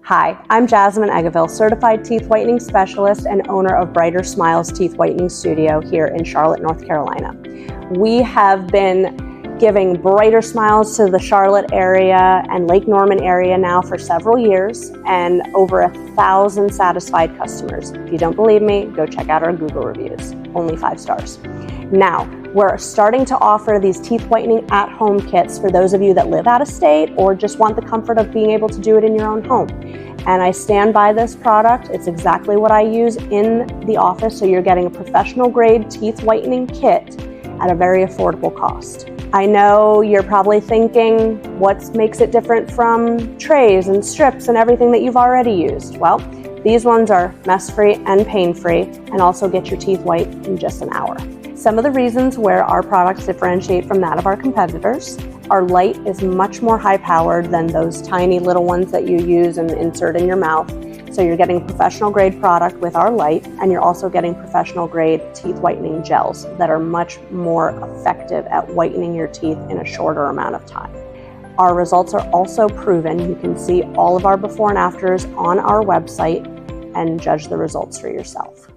Hi, I'm Jasmine Eggeville, Certified Teeth Whitening Specialist and owner of Brighter Smiles Teeth Whitening Studio here in Charlotte, North Carolina. We have been giving brighter smiles to the Charlotte area and Lake Norman area now for several years, and over 1,000 satisfied customers. If you don't believe me, go check out our Google reviews, only 5 stars. Now, we're starting to offer these teeth whitening at-home kits for those of you that live out of state or just want the comfort of being able to do it in your own home. And I stand by this product. It's exactly what I use in the office, so you're getting a professional grade teeth whitening kit at a very affordable cost. I know you're probably thinking, what makes it different from trays and strips and everything that you've already used? Well, these ones are mess-free and pain-free and also get your teeth white in just an hour. Some of the reasons where our products differentiate from that of our competitors: our light is much more high-powered than those tiny little ones that you use and insert in your mouth. So you're getting professional grade product with our light, and you're also getting professional grade teeth whitening gels that are much more effective at whitening your teeth in a shorter amount of time. Our results are also proven. You can see all of our before and afters on our website and judge the results for yourself.